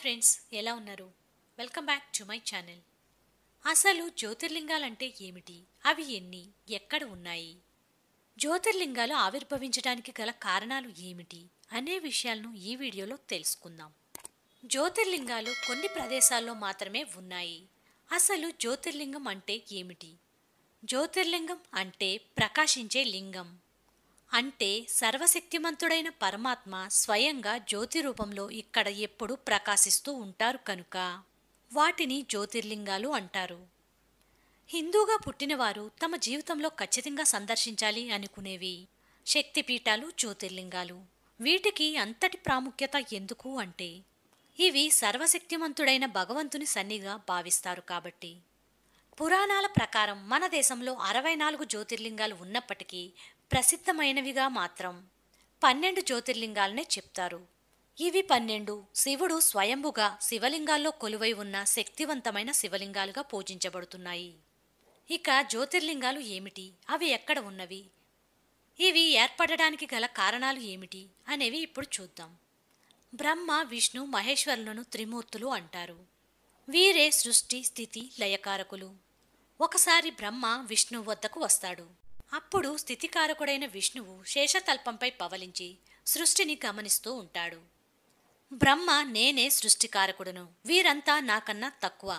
Hi friends, ఎలా ఉన్నారు? Welcome back to my channel. అసలు జ్యోతిర్లింగాలంటే ఏమిటి? అవి ఎన్ని? ఎక్కడ ఉన్నాయి? జ్యోతిర్లింగాలు ఆవిర్భవించడానికి గల కారణాలు ఏమిటి అనే విషయాలను ఈ వీడియోలో తెలుసుకుందాం. జ్యోతిర్లింగాలు కొన్ని ప్రదేశాల్లో మాత్రమే ఉన్నాయి. అసలు జ్యోతిర్లింగం అంటే ఏమిటి? జ్యోతిర్లింగం అంటే ప్రకాశించే లింగం. అంటే సర్వశక్తిమంతుడైన పరమాత్మ స్వయంగా జ్యోతి రూపంలో ఇక్కడ ఎప్పుడూ ప్రకాశిస్తూ ఉంటారు కనుక వాటిని జ్యోతిర్లింగాలు అంటారు. హిందూగా పుట్టినవారు తమ జీవితంలో ఖచ్చితంగా సందర్శించాలి అనుకునేవి శక్తిపీఠాలు, జ్యోతిర్లింగాలు. వీటికి అంతటి ప్రాముఖ్యత ఎందుకు అంటే ఇవి సర్వశక్తిమంతుడైన భగవంతుని సన్నిధిగా భావిస్తారు కాబట్టి. పురాణాల ప్రకారం మన దేశంలో 64 జ్యోతిర్లింగాలు ఉన్నప్పటికీ ప్రసిద్ధమైనవిగా మాత్రం 12 జ్యోతిర్లింగాలనే చెప్తారు. ఇవి 12 శివుడు స్వయంభుగా శివలింగాల్లో కొలువై ఉన్న శక్తివంతమైన శివలింగాలుగా పూజించబడుతున్నాయి. ఇక జ్యోతిర్లింగాలు ఏమిటి? అవి ఎక్కడ ఉన్నవి? ఇవి ఏర్పడడానికి గల కారణాలు ఏమిటి అనేవి ఇప్పుడు చూద్దాం. బ్రహ్మ, విష్ణు, మహేశ్వరులను త్రిమూర్తులు అంటారు. వీరే సృష్టి, స్థితి, లయకారకులు. ఒకసారి బ్రహ్మ విష్ణు వద్దకు వస్తాడు. అప్పుడు స్థితికారకుడైన విష్ణువు శేషతల్పంపై పవలించి సృష్టిని గమనిస్తూ ఉంటాడు. బ్రహ్మ, నేనే సృష్టికారకుడును, వీరంతా నాకన్నా తక్కువ,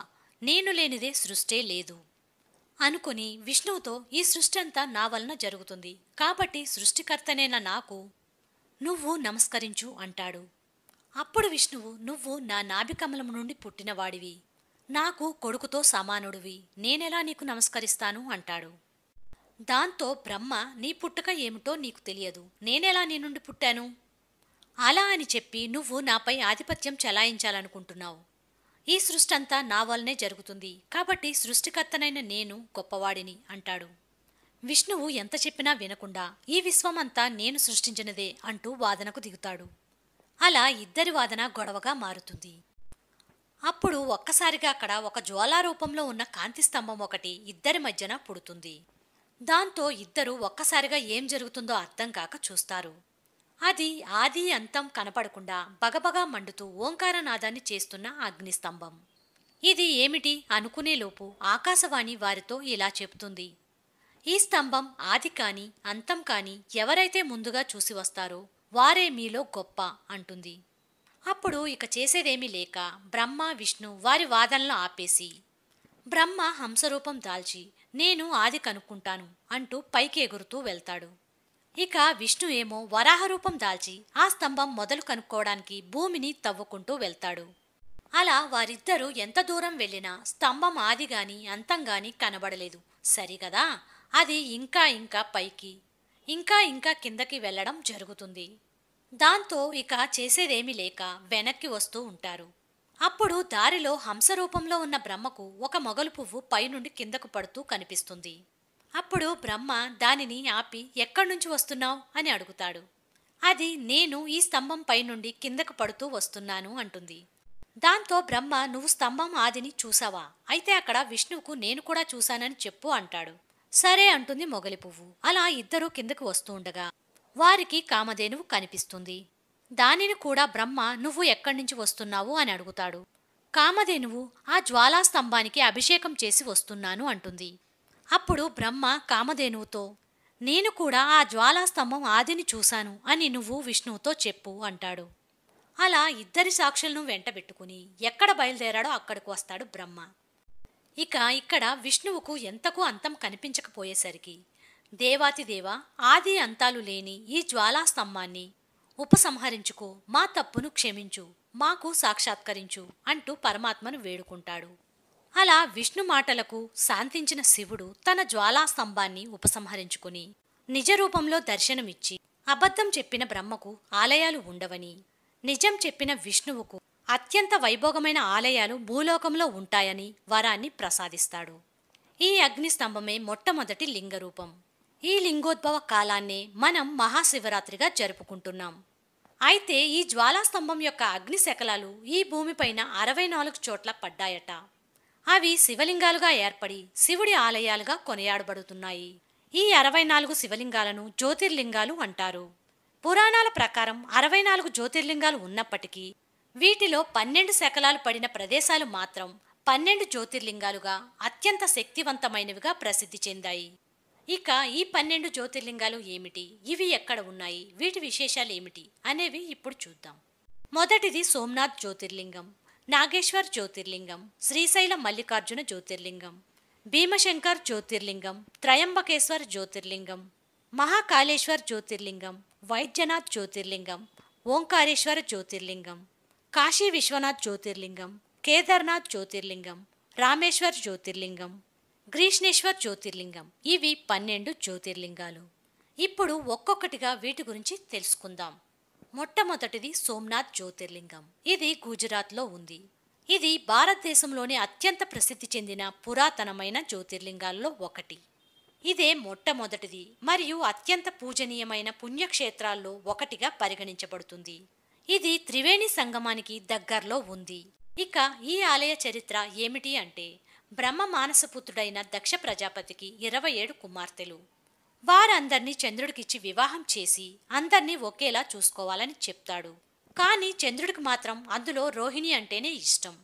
నేను లేనిదే సృష్టే లేదు అనుకుని విష్ణువుతో ఈ సృష్టి అంతా నా వలన జరుగుతుంది, కాబట్టి సృష్టికర్తనైన నాకు నువ్వు నమస్కరించు అంటాడు. అప్పుడు విష్ణువు, నువ్వు నా నాభికమలం నుండి పుట్టినవాడివి, నాకు కొడుకుతో సమానుడివి, నేనెలా నీకు నమస్కరిస్తాను అంటాడు. దాంతో బ్రహ్మ, నీ పుట్టుక ఏమిటో నీకు తెలియదు, నేనెలా నీ నుండి పుట్టాను? అలా అని చెప్పి నువ్వు నాపై ఆధిపత్యం చెలాయించాలనుకుంటున్నావు. ఈ సృష్టి అంతా నా వల్లనే జరుగుతుంది, కాబట్టి సృష్టికర్తనైన నేను గొప్పవాడిని అంటాడు. విష్ణువు ఎంత చెప్పినా వినకుండా ఈ విశ్వమంతా నేను సృష్టించినదే అంటూ వాదనకు దిగుతాడు. అలా ఇద్దరి వాదన గొడవగా మారుతుంది. అప్పుడు ఒక్కసారిగా అక్కడ ఒక జ్వాలారూపంలో ఉన్న కాంతి స్తంభం ఒకటి ఇద్దరి మధ్యన పుడుతుంది. దాంతో ఇద్దరు ఒక్కసారిగా ఏం జరుగుతుందో అర్థం కాక చూస్తారు. అది ఆది అంతం కనపడకుండా బగబగా మండుతూ ఓంకారనాదాన్ని చేస్తున్న అగ్నిస్తంభం. ఇది ఏమిటి అనుకునేలోపు ఆకాశవాణి వారితో ఇలా చెబుతుంది, ఈ స్తంభం ఆది కాని అంతం కాని ఎవరైతే ముందుగా చూసి వస్తారో వారే మీలో గొప్ప అంటుంది. అప్పుడు ఇక చేసేదేమీ లేక బ్రహ్మ, విష్ణు వారి వాదనలు ఆపేసి బ్రహ్మ హంసరూపం దాల్చి నేను ఆది కనుక్కుంటాను అంటూ పైకి ఎగురుతూ వెళ్తాడు. ఇక విష్ణు ఏమో వరాహరూపం దాల్చి ఆ స్తంభం మొదలు కనుక్కోవడానికి భూమిని తవ్వుకుంటూ వెళ్తాడు. అలా వారిద్దరూ ఎంత దూరం వెళ్ళినా స్తంభం ఆదిగాని అంతంగాని కనబడలేదు. సరిగదా, అది ఇంకా ఇంకా పైకి ఇంకా ఇంకా కిందకి వెళ్లడం జరుగుతుంది. దాంతో ఇక చేసేదేమీ లేక వెనక్కి వస్తూ ఉంటారు. అప్పుడు దారిలో హంసరూపంలో ఉన్న బ్రహ్మకు ఒక మొగలు పువ్వు పైనుండి కిందకు పడుతూ కనిపిస్తుంది. అప్పుడు బ్రహ్మ దానిని ఆపి ఎక్కడ్నుంచి వస్తున్నావు అని అడుగుతాడు. అది నేను ఈ స్తంభం పైనుండి కిందకు పడుతూ వస్తున్నాను అంటుంది. దాంతో బ్రహ్మ, నువ్వు స్తంభం ఆదిని చూసావా? అయితే అక్కడ విష్ణువుకు నేను కూడా చూశానని చెప్పు అంటాడు. సరే అంటుంది మొగలి పువ్వు. అలా ఇద్దరూ కిందకు వస్తూ ఉండగా వారికి కామధేనువు కనిపిస్తుంది. దానిని కూడా బ్రహ్మ, నువ్వు ఎక్కడి నుంచి వస్తున్నావు అని అడుగుతాడు. కామధేనువు, ఆ జ్వాలాస్తంభానికి అభిషేకం చేసి వస్తున్నాను అంటుంది. అప్పుడు బ్రహ్మ కామధేనువుతో, నేను కూడా ఆ జ్వాలాస్తంభం ఆదిని చూశాను అని నువ్వు విష్ణువుతో చెప్పు అంటాడు. అలా ఇద్దరి సాక్షులను వెంటబెట్టుకుని ఎక్కడ బయలుదేరాడో అక్కడికి వస్తాడు బ్రహ్మ. ఇక ఇక్కడ విష్ణువుకు ఎంతకు అంతం కనిపించకపోయేసరికి, దేవాతిదేవ, ఆది అంతాలు లేని ఈ జ్వాలాస్తంభాన్ని ఉపసంహరించుకో, మా తప్పును క్షమించు, మాకు సాక్షాత్కరించు అంటూ పరమాత్మను వేడుకుంటాడు. అలా విష్ణు మాటలకు శాంతించిన శివుడు తన జ్వాలాస్తంభాన్ని ఉపసంహరించుకుని నిజరూపంలో దర్శనమిచ్చి, అబద్ధం చెప్పిన బ్రహ్మకు ఆలయాలు ఉండవని, నిజం చెప్పిన విష్ణువుకు అత్యంత వైభోగమైన ఆలయాలు భూలోకంలో ఉంటాయని వరాన్ని ప్రసాదిస్తాడు. ఈ అగ్నిస్తంభమే మొట్టమొదటి లింగరూపం. ఈ లింగోద్భవ కాలాన్నే మనం మహాశివరాత్రిగా జరుపుకుంటున్నాం. అయితే ఈ జ్వాలాస్తంభం యొక్క అగ్ని శకలాలు ఈ భూమిపైన 64 చోట్ల పడ్డాయట. అవి శివలింగాలుగా ఏర్పడి శివుడి ఆలయాలుగా కొనియాడబడుతున్నాయి. ఈ 64 శివలింగాలను జ్యోతిర్లింగాలు అంటారు. పురాణాల ప్రకారం 64 జ్యోతిర్లింగాలు ఉన్నప్పటికీ వీటిలో 12 శకలాలు పడిన ప్రదేశాలు మాత్రం 12 జ్యోతిర్లింగాలుగా అత్యంత శక్తివంతమైనవిగా ప్రసిద్ధి చెందాయి. ఇక ఈ 12 జ్యోతిర్లింగాలు ఏమిటి, ఇవి ఎక్కడ ఉన్నాయి, వీటి విశేషాలు ఏమిటి అనేవి ఇప్పుడు చూద్దాం. మొదటిది సోమనాథ్ జ్యోతిర్లింగం, నాగేశ్వర్ జ్యోతిర్లింగం, శ్రీశైలం మల్లికార్జున జ్యోతిర్లింగం, భీమశంకర్ జ్యోతిర్లింగం, త్రయంబకేశ్వర్ జ్యోతిర్లింగం, మహాకాళేశ్వర్ జ్యోతిర్లింగం, వైద్యనాథ్ జ్యోతిర్లింగం, ఓంకారేశ్వర జ్యోతిర్లింగం, కాశీ విశ్వనాథ్ జ్యోతిర్లింగం, కేదార్నాథ్ జ్యోతిర్లింగం, రామేశ్వర్ జ్యోతిర్లింగం, గ్రీష్ణేశ్వర్ జ్యోతిర్లింగం. ఇవి 12 జ్యోతిర్లింగాలు. ఇప్పుడు ఒక్కొక్కటిగా వీటి గురించి తెలుసుకుందాం. మొట్టమొదటిది సోమనాథ్ జ్యోతిర్లింగం. ఇది గుజరాత్లో ఉంది. ఇది భారతదేశంలోని అత్యంత ప్రసిద్ధి చెందిన పురాతనమైన జ్యోతిర్లింగాల్లో ఒకటి. ఇదే మొట్టమొదటిది మరియు అత్యంత పూజనీయమైన పుణ్యక్షేత్రాల్లో ఒకటిగా పరిగణించబడుతుంది. ఇది త్రివేణి సంగమానికి దగ్గరలో ఉంది. ఇక ఈ ఆలయ చరిత్ర ఏమిటి అంటే, బ్రహ్మ మానసపుత్రుడైన దక్ష ప్రజాపతికి 27 కుమార్తెలు. వారందర్నీ చంద్రుడికిచ్చి వివాహం చేసి అందర్నీ ఒకేలా చూసుకోవాలని చెప్తాడు. కానీ చంద్రుడికి మాత్రం అందులో రోహిణి అంటేనే ఇష్టం.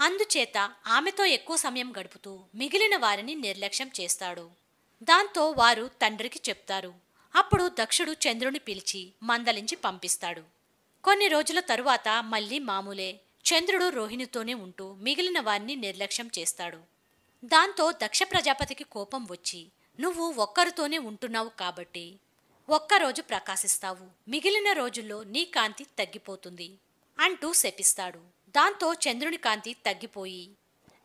అందుచేత ఆమెతో ఎక్కువ సమయం గడుపుతూ మిగిలిన వారిని నిర్లక్ష్యం చేస్తాడు. దాంతో వారు తండ్రికి చెప్తారు. అప్పుడు దక్షుడు చంద్రుని పిలిచి మందలించి పంపిస్తాడు. కొన్ని రోజుల తరువాత మళ్ళీ మామూలే, చంద్రుడు రోహిణితోనే ఉంటూ మిగిలిన వారిని నిర్లక్ష్యం చేస్తాడు. దాంతో దక్ష ప్రజాపతికి కోపం వచ్చి, నువ్వు ఒక్కరితోనే ఉంటున్నావు కాబట్టి ఒక్కరోజు ప్రకాశిస్తావు, మిగిలిన రోజుల్లో నీ కాంతి తగ్గిపోతుంది అంటూ శపిస్తాడు. దాంతో చంద్రుని కాంతి తగ్గిపోయి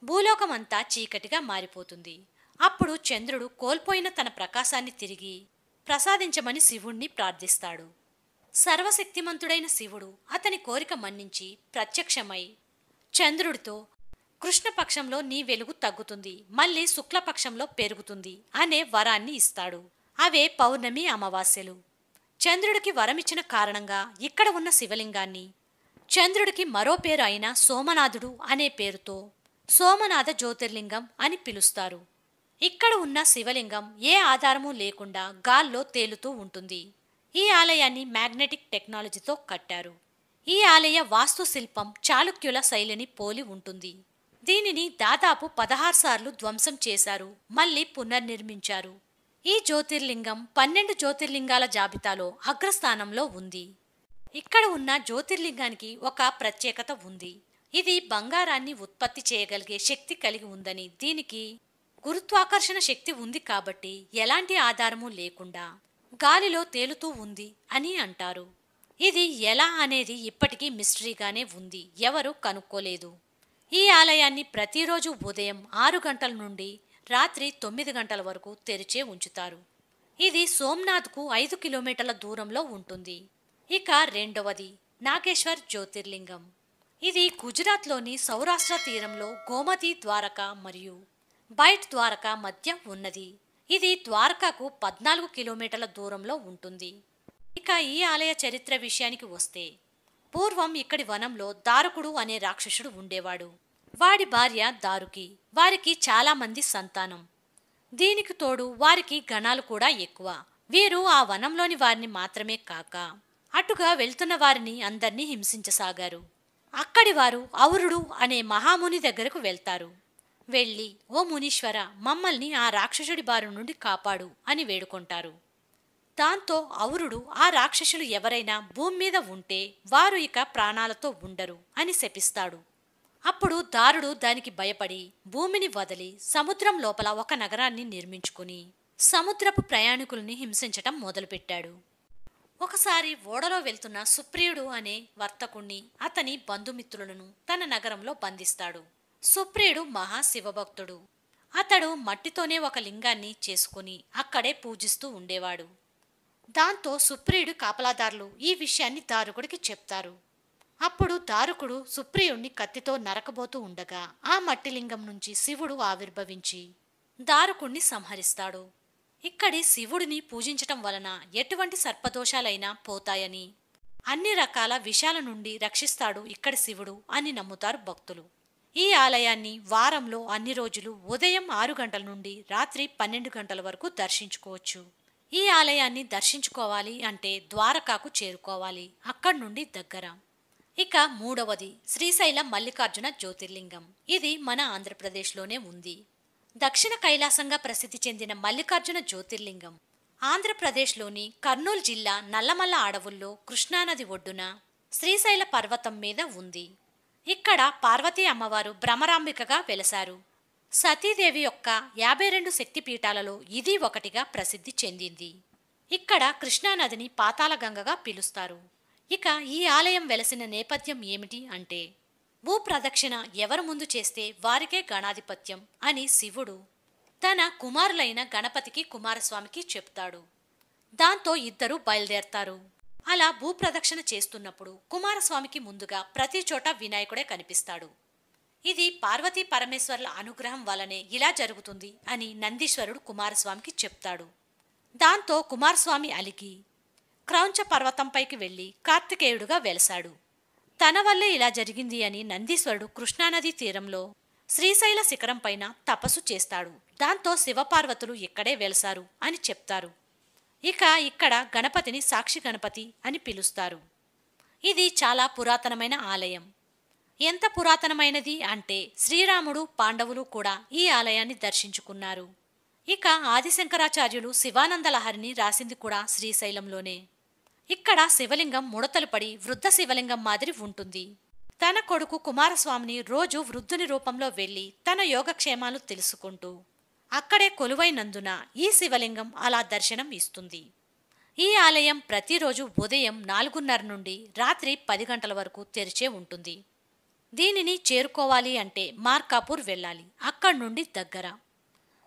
భూలోకమంతా చీకటిగా మారిపోతుంది. అప్పుడు చంద్రుడు కోల్పోయిన తన ప్రకాశాన్ని తిరిగి ప్రసాదించమని శివుణ్ణి ప్రార్థిస్తాడు. సర్వశక్తిమంతుడైన శివుడు అతని కోరిక మన్నించి ప్రత్యక్షమై చంద్రుడితో, కృష్ణపక్షంలో నీ వెలుగు తగ్గుతుంది, మళ్ళీ శుక్లపక్షంలో పెరుగుతుంది అనే వరాన్ని ఇస్తాడు. అవే పౌర్ణమి, అమావాస్యలు. చంద్రుడికి వరమిచ్చిన కారణంగా ఇక్కడ ఉన్న శివలింగాన్ని చంద్రుడికి మరో పేరు అయిన సోమనాథుడు అనే పేరుతో సోమనాథ జ్యోతిర్లింగం అని పిలుస్తారు. ఇక్కడ ఉన్న శివలింగం ఏ ఆధారము లేకుండా గాల్లో తేలుతూ ఉంటుంది. ఈ ఆలయాన్ని మ్యాగ్నెటిక్ టెక్నాలజీతో కట్టారు. ఈ ఆలయ వాస్తుశిల్పం చాళుక్యుల శైలిని పోలి ఉంటుంది. దీనిని దాదాపు 16 సార్లు ధ్వంసం చేశారు, మళ్ళీ పునర్నిర్మించారు. ఈ జ్యోతిర్లింగం 12 జ్యోతిర్లింగాల జాబితాలో అగ్రస్థానంలో ఉంది. ఇక్కడ ఉన్న జ్యోతిర్లింగానికి ఒక ప్రత్యేకత ఉంది. ఇది బంగారాన్ని ఉత్పత్తి చేయగలిగే శక్తి కలిగి ఉందని, దీనికి గురుత్వాకర్షణ శక్తి ఉంది కాబట్టి ఎలాంటి ఆధారము లేకుండా గాలిలో తేలుతూ ఉంది అని అంటారు. ఇది ఎలా అనేది ఇప్పటికీ మిస్టరీగానే ఉంది, ఎవరూ కనుక్కోలేదు. ఈ ఆలయాన్ని ప్రతిరోజు ఉదయం 6 గంటల నుండి రాత్రి 9 గంటల వరకు తెరిచే ఉంచుతారు. ఇది సోమనాథ్కు 5 కిలోమీటర్ల దూరంలో ఉంటుంది. ఇక రెండవది నాగేశ్వర్ జ్యోతిర్లింగం. ఇది గుజరాత్లోని సౌరాష్ట్ర తీరంలో గోమతి ద్వారకా మరియు బైట్ ద్వారకా మధ్య ఉన్నది. ఇది ద్వారకాకు 14 కిలోమీటర్ల దూరంలో ఉంటుంది. ఇక ఈ ఆలయ చరిత్ర విషయానికి వస్తే, పూర్వం ఇక్కడి వనంలో దారుకుడు అనే రాక్షసుడు ఉండేవాడు. వాడి భార్య దారుకి. వారికి చాలా మంది సంతానం. దీనికి తోడు వారికి గణాలు కూడా ఎక్కువ. వీరు ఆ వనంలోని వారిని మాత్రమే కాక అటుగా వెళ్తున్న వారిని అందర్నీ హింసించసాగారు. అక్కడి వారు ఔరుడు అనే మహాముని దగ్గరకు వెళ్తారు. వెళ్ళి, ఓ మునీశ్వర, మమ్మల్ని ఆ రాక్షసుడి బారి నుండి కాపాడు అని వేడుకుంటారు. దాంతో ఔరుడు ఆ రాక్షసులు ఎవరైనా భూమి మీద ఉంటే వారు ఇక ప్రాణాలతో ఉండరు అని శపిస్తాడు. అప్పుడు దారుడు దానికి భయపడి భూమిని వదిలి సముద్రం లోపల ఒక నగరాన్ని నిర్మించుకుని సముద్రపు ప్రయాణికుల్ని హింసించటం మొదలుపెట్టాడు. ఒకసారి ఓడలో వెళ్తున్న సుప్రియుడు అనే వర్తకుణ్ణి, అతని బంధుమిత్రులను తన నగరంలో బంధిస్తాడు. సుప్రియుడు మహాశివభక్తుడు. అతడు మట్టితోనే ఒక లింగాన్ని చేసుకుని అక్కడే పూజిస్తూ ఉండేవాడు. దాంతో సుప్రియుడు కాపలాదారులు ఈ విషయాన్ని దారుకుడికి చెప్తారు. అప్పుడు దారుకుడు సుప్రియుణ్ణి కత్తితో నరకబోతూ ఉండగా ఆ మట్టిలింగం నుంచి శివుడు ఆవిర్భవించి దారుకుణ్ణి సంహరిస్తాడు. ఇక్కడి శివుడిని పూజించటం వలన ఎటువంటి సర్పదోషాలైనా పోతాయని, అన్ని రకాల విషాల నుండి రక్షిస్తాడు ఇక్కడి శివుడు అని నమ్ముతారు భక్తులు. ఈ ఆలయాన్ని వారంలో అన్ని రోజులు ఉదయం 6 గంటల నుండి రాత్రి 12 గంటల వరకు దర్శించుకోవచ్చు. ఈ ఆలయాన్ని దర్శించుకోవాలి అంటే ద్వారకాకు చేరుకోవాలి. అక్కడి నుండి దగ్గర. ఇక మూడవది శ్రీశైలం మల్లికార్జున జ్యోతిర్లింగం. ఇది మన ఆంధ్రప్రదేశ్లోనే ఉంది. దక్షిణ కైలాసంగా ప్రసిద్ధి చెందిన మల్లికార్జున జ్యోతిర్లింగం ఆంధ్రప్రదేశ్లోని కర్నూలు జిల్లా నల్లమల్ల అడవుల్లో కృష్ణానది ఒడ్డున శ్రీశైల పర్వతం మీద ఉంది. ఇక్కడ పార్వతీ అమ్మవారు భ్రమరాంబికగా వెలసారు. సతీదేవి యొక్క 52 శక్తిపీఠాలలో ఇది ఒకటిగా ప్రసిద్ధి చెందింది. ఇక్కడ కృష్ణానదిని పాతాళగంగగా పిలుస్తారు. ఇక ఈ ఆలయం వెలసిన నేపథ్యం ఏమిటి అంటే, భూప్రదక్షిణ ఎవరు ముందు చేస్తే వారికే గణాధిపత్యం అని శివుడు తన కుమారులైన గణపతికి కుమారస్వామికి చెప్తాడు. దాంతో ఇద్దరు బయలుదేరతారు. అలా భూప్రదక్షిణ చేస్తున్నప్పుడు కుమారస్వామికి ముందుగా ప్రతి చోట వినాయకుడే కనిపిస్తాడు. ఇది పార్వతీ పరమేశ్వర్ల అనుగ్రహం వలనే ఇలా జరుగుతుంది అని నందీశ్వరుడు కుమారస్వామికి చెప్తాడు. దాంతో కుమారస్వామి అలిగి క్రౌంచ పర్వతంపైకి వెళ్లి కార్తికేయుడుగా వెలసాడు. తన వల్లే ఇలా జరిగింది అని నందీశ్వరుడు కృష్ణానదీ తీరంలో శ్రీశైల శిఖరం పైన తపస్సు చేస్తాడు. దాంతో శివపార్వతులు ఇక్కడే వెలసారు అని చెప్తారు. ఇక ఇక్కడ గణపతిని సాక్షి గణపతి అని పిలుస్తారు. ఇది చాలా పురాతనమైన ఆలయం. ఎంత పురాతనమైనది అంటే శ్రీరాముడు పాండవులు కూడా ఈ ఆలయాన్ని దర్శించుకున్నారు. ఇక ఆదిశంకరాచార్యులు శివానంద లహరిని రాసింది కూడా శ్రీశైలంలోనే. ఇక్కడ శివలింగం ముడతలు పడి వృద్ధ శివలింగం మాదిరి ఉంటుంది. తన కొడుకు కుమారస్వామిని రోజు వృద్ధుని రూపంలో వెళ్లి తన యోగక్షేమాలు తెలుసుకుంటూ అక్కడే కొలువైనందున ఈ శివలింగం అలా దర్శనం ఇస్తుంది. ఈ ఆలయం ప్రతిరోజు ఉదయం 4:30 నుండి రాత్రి 10 గంటల వరకు తెరిచే ఉంటుంది. దీనిని చేరుకోవాలి అంటే మార్కాపూర్ వెళ్ళాలి. అక్కడి నుండి దగ్గర.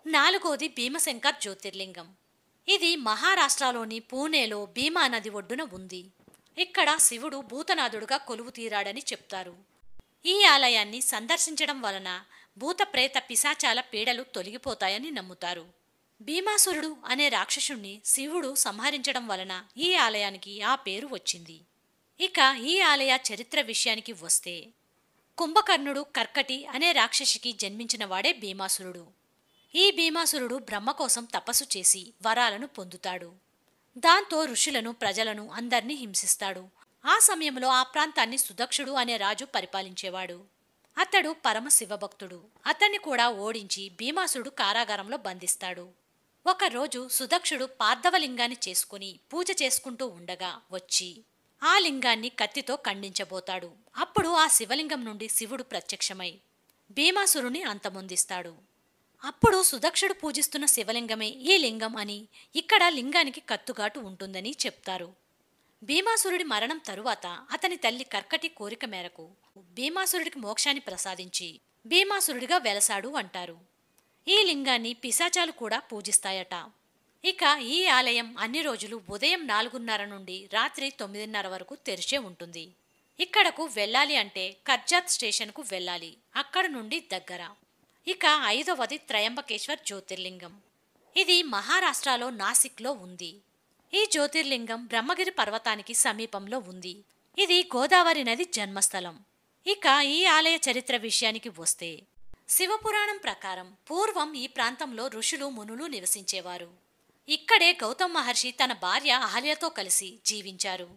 నాలుగోది భీమశంకర్ జ్యోతిర్లింగం. ఇది మహారాష్ట్రలోని పూణేలో భీమా నది ఒడ్డున ఉంది. ఇక్కడ శివుడు భూతనాథుడుగా కొలువు తీరాడని చెప్తారు. ఈ ఆలయాన్ని సందర్శించడం వలన భూత ప్రేత పిశాచాల పీడలు తొలగిపోతాయని నమ్ముతారు. భీమాసురుడు అనే రాక్షసుణ్ణి శివుడు సంహరించడం వలన ఈ ఆలయానికి ఆ పేరు వచ్చింది. ఇక ఈ ఆలయ చరిత్ర విషయానికి వస్తే, కుంభకర్ణుడు కర్కటి అనే రాక్షసికి జన్మించిన వాడే భీమాసురుడు. ఈ భీమాసురుడు బ్రహ్మ కోసం తపస్సు చేసి వరాలను పొందుతాడు. దాంతో ఋషులను ప్రజలను అందర్నీ హింసిస్తాడు. ఆ సమయంలో ఆ ప్రాంతాన్ని సుదక్షుడు అనే రాజు పరిపాలించేవాడు. అతడు పరమ శివభక్తుడు. అతన్ని కూడా ఓడించి భీమాసురుడు కారాగారంలో బంధిస్తాడు. ఒకరోజు సుదక్షుడు పార్థవలింగాన్ని చేసుకుని పూజ చేసుకుంటూ ఉండగా వచ్చి ఆ లింగాన్ని కత్తితో ఖండించబోతాడు. అప్పుడు ఆ శివలింగం నుండి శివుడు ప్రత్యక్షమై భీమాసురుని అంతమొందిస్తాడు. అప్పుడు సుదక్షుడు పూజిస్తున్న శివలింగమే ఈ లింగం అని, ఇక్కడ లింగానికి కత్తుగాటు ఉంటుందని చెప్తారు. భీమాసురుడి మరణం తరువాత అతని తల్లి కర్కటి కోరిక మేరకు భీమాసురుడికి మోక్షాన్ని ప్రసాదించి భీమాసురుడిగా వెలసాడు అంటారు. ఈ లింగాన్ని పిశాచాలు కూడా పూజిస్తాయట. ఇక ఈ ఆలయం అన్ని రోజులు ఉదయం 4:30 నుండి రాత్రి 9:30 వరకు తెరిచే ఉంటుంది. ఇక్కడకు వెళ్ళాలి అంటే కర్జాత్ స్టేషన్కు వెళ్ళాలి. అక్కడ నుండి దగ్గర. ఇక ఐదవది త్రయంబకేశ్వర్ జ్యోతిర్లింగం. ఇది మహారాష్ట్రలో నాసిక్లో ఉంది. ఈ జ్యోతిర్లింగం బ్రహ్మగిరి పర్వతానికి సమీపంలో ఉంది. ఇది గోదావరి నది జన్మస్థలం. ఇక ఈ ఆలయ చరిత్ర విషయానికి వస్తే, శివపురాణం ప్రకారం పూర్వం ఈ ప్రాంతంలో ఋషులు మునులు నివసించేవారు. ఇక్కడే గౌతమ మహర్షి తన భార్య అహల్యతో కలిసి జీవించారు.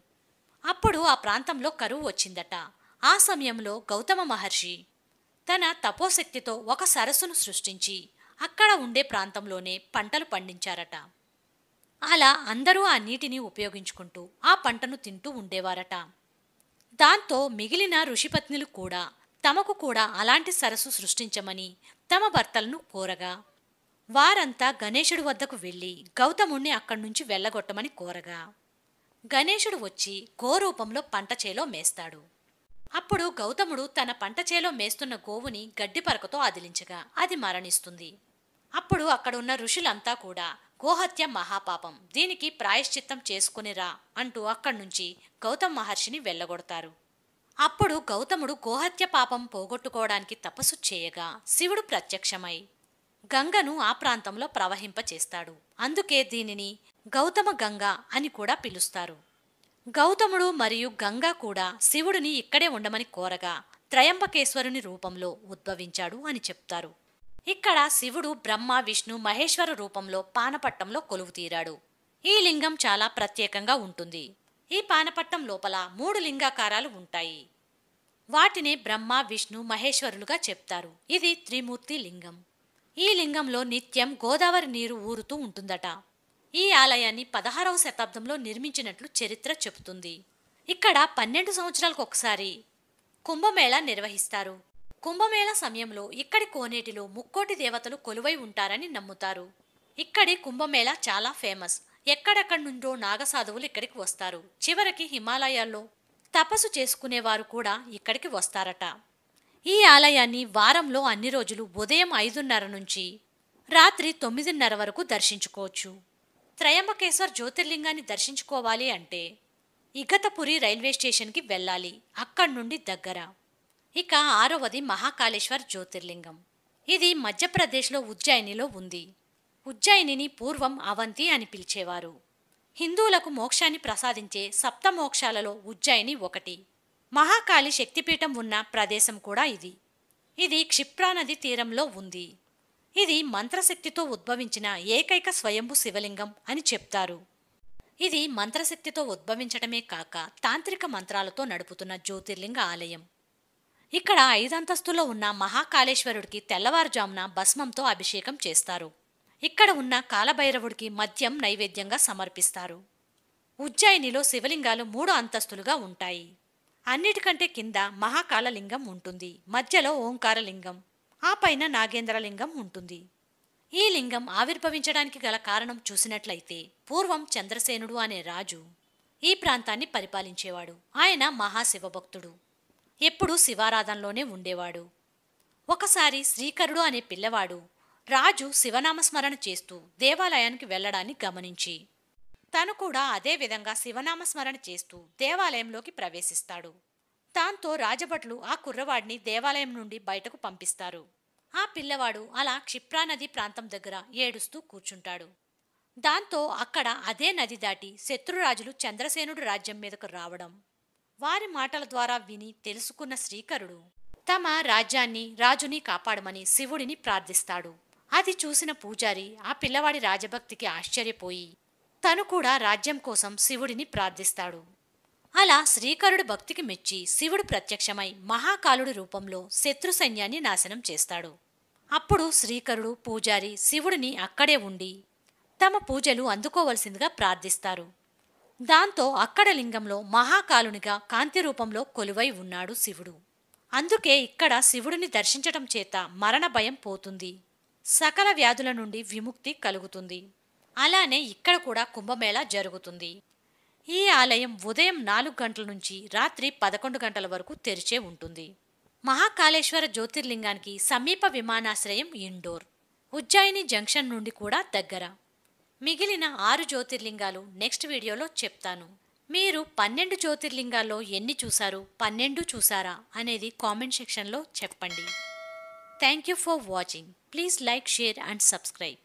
అప్పుడు ఆ ప్రాంతంలో కరువు వచ్చిందట. ఆ సమయంలో గౌతమ మహర్షి తన తపోశక్తితో ఒక సరస్సును సృష్టించి అక్కడ ఉండే ప్రాంతంలోనే పంటలు పండించారట. అలా అందరూ ఆ నీటిని ఉపయోగించుకుంటూ ఆ పంటను తింటూ ఉండేవారట. దాంతో మిగిలిన ఋషిపత్నులు కూడా తమకు కూడా అలాంటి సరస్సు సృష్టించమని తమ భర్తలను కోరగా, వారంతా గణేశుడి వద్దకు వెళ్లి గౌతముణ్ణి అక్కడి నుంచి వెళ్ళగొట్టమని కోరగా, గణేశుడు వచ్చి గోరూపంలో పంట చేలో మేస్తాడు. అప్పుడు గౌతముడు తన పంట చేలో మేస్తున్న గోవుని గడ్డి పరకతో అదిలించగా అది మరణిస్తుంది. అప్పుడు అక్కడున్న ఋషులంతా కూడా గోహత్య మహాపాపం, దీనికి ప్రాయశ్చిత్తం చేసుకునిరా అంటూ అక్కడి నుంచి గౌతమ మహర్షిని వెళ్ళగొడతారు. అప్పుడు గౌతముడు గోహత్య పాపం పోగొట్టుకోవడానికి తపస్సు చేయగా శివుడు ప్రత్యక్షమై గంగను ఆ ప్రాంతంలో ప్రవహింపచేస్తాడు. అందుకే దీనిని గౌతమ గంగ అని కూడా పిలుస్తారు. గౌతముడు మరియు గంగ కూడా శివుడిని ఇక్కడే ఉండమని కోరగా త్రయంబకేశ్వరుని రూపంలో ఉద్భవించాడు అని చెప్తారు. ఇక్కడ శివుడు బ్రహ్మ విష్ణు మహేశ్వర రూపంలో పానపట్టంలో కొలువు తీరాడు. ఈ లింగం చాలా ప్రత్యేకంగా ఉంటుంది. ఈ పానపట్టం లోపల 3 లింగాకారాలు ఉంటాయి. వాటినే బ్రహ్మ విష్ణు మహేశ్వరులుగా చెప్తారు. ఇది త్రిమూర్తి లింగం. ఈ లింగంలో నిత్యం గోదావరి నీరు ఊరుతూ ఉంటుందట. ఈ ఆలయాన్ని 16వ శతాబ్దంలో నిర్మించినట్లు చరిత్ర చెబుతుంది. ఇక్కడ 12 సంవత్సరాలకు ఒకసారి కుంభమేళా నిర్వహిస్తారు. కుంభమేళా సమయంలో ఇక్కడి కోనేటిలో ముక్కోటి దేవతలు కొలువై ఉంటారని నమ్ముతారు. ఇక్కడి కుంభమేళా చాలా ఫేమస్. ఎక్కడెక్కడి నుండో నాగసాధువులు ఇక్కడికి వస్తారు. చివరికి హిమాలయాల్లో తపస్సు చేసుకునేవారు కూడా ఇక్కడికి వస్తారట. ఈ ఆలయాన్ని వారంలో అన్ని రోజులు ఉదయం 5:30 నుంచి రాత్రి 9:30 వరకు దర్శించుకోవచ్చు. త్రయంబకేశ్వర్ జ్యోతిర్లింగాన్ని దర్శించుకోవాలి అంటే ఇగతపురి రైల్వే స్టేషన్కి వెళ్ళాలి. అక్కడి నుండి దగ్గర. ఇక 6వది మహాకాళేశ్వర్ జ్యోతిర్లింగం. ఇది మధ్యప్రదేశ్లో ఉజ్జయినిలో ఉంది. ఉజ్జయినిని పూర్వం అవంతి అని పిలిచేవారు. హిందువులకు మోక్షాన్ని ప్రసాదించే సప్తమోక్షాలలో ఉజ్జయిని ఒకటి. మహాకాళి శక్తిపీఠం ఉన్న ప్రదేశం కూడా ఇది. ఇది క్షిప్రానది తీరంలో ఉంది. ఇది మంత్రశక్తితో ఉద్భవించిన ఏకైక స్వయంభు శివలింగం అని చెప్తారు. ఇది మంత్రశక్తితో ఉద్భవించడమే కాక తాంత్రిక మంత్రాలతో నడుపుతున్న జ్యోతిర్లింగ ఆలయం. ఇక్కడ 5 అంతస్తులో ఉన్న మహాకాళేశ్వరుడికి తెల్లవారుజామున భస్మంతో అభిషేకం చేస్తారు. ఇక్కడ ఉన్న కాలభైరవుడికి మద్యం నైవేద్యంగా సమర్పిస్తారు. ఉజ్జయినిలో శివలింగాలు 3 అంతస్తులుగా ఉంటాయి. అన్నిటికంటే కింద మహాకాళలింగం ఉంటుంది. మధ్యలో ఓంకారలింగం, ఆ పైన నాగేంద్రలింగం ఉంటుంది. ఈ లింగం ఆవిర్భవించడానికి గల కారణం చూసినట్లయితే పూర్వం చంద్రసేనుడు అనే రాజు ఈ ప్రాంతాన్ని పరిపాలించేవాడు. ఆయన మహాశివభక్తుడు. ఎప్పుడూ శివారాధనలోనే ఉండేవాడు. ఒకసారి శ్రీకరుడు అనే పిల్లవాడు రాజు శివనామస్మరణ చేస్తూ దేవాలయానికి వెళ్లడాన్ని గమనించి తను కూడా అదే విధంగా శివనామస్మరణ చేస్తూ దేవాలయంలోకి ప్రవేశిస్తాడు. దాంతో రాజభట్లు ఆ కుర్రవాడిని దేవాలయం నుండి బయటకు పంపిస్తారు. ఆ పిల్లవాడు అలా క్షిప్రానది ప్రాంతం దగ్గర ఏడుస్తూ కూర్చుంటాడు. దాంతో అక్కడ అదే నది దాటి శత్రురాజులు చంద్రసేనుడు రాజ్యం మీదకు రావడం వారి మాటల ద్వారా విని తెలుసుకున్న శ్రీకరుడు తమ రాజ్యాన్ని రాజుని కాపాడమని శివుడిని ప్రార్థిస్తాడు. అది చూసిన పూజారి ఆ పిల్లవాడి రాజభక్తికి ఆశ్చర్యపోయి తను కూడా రాజ్యం కోసం శివుడిని ప్రార్థిస్తాడు. అలా శ్రీకరుడు భక్తికి మెచ్చి శివుడు ప్రత్యక్షమై మహాకాలుడి రూపంలో శత్రు సైన్యాన్ని నాశనం చేస్తాడు. అప్పుడు శ్రీకరుడు పూజారి శివుడిని అక్కడే ఉండి తమ పూజలు అందుకోవలసిందిగా ప్రార్థిస్తారు. దాంతో అక్కడ లింగంలో మహాకాలునిగా కాంతి రూపంలో కొలువై ఉన్నాడు శివుడు. అందుకే ఇక్కడ శివుడిని దర్శించటం చేత మరణ భయం పోతుంది, సకల వ్యాధుల నుండి విముక్తి కలుగుతుంది. అలానే ఇక్కడ కూడా కుంభమేళా జరుగుతుంది. ఈ ఆలయం ఉదయం 4 గంటల నుంచి రాత్రి 11 గంటల వరకు తెరిచే ఉంటుంది. మహాకాళేశ్వర జ్యోతిర్లింగానికి సమీప విమానాశ్రయం ఇండోర్, ఉజ్జయిని జంక్షన్ నుండి కూడా దగ్గర. మిగిలిన 6 జ్యోతిర్లింగాలు నెక్స్ట్ వీడియోలో చెప్తాను. మీరు 12 జ్యోతిర్లింగాల్లో ఎన్ని చూశారు, 12 చూసారా అనేది కామెంట్ సెక్షన్లో చెప్పండి. Thank you for watching. Please like, share and subscribe.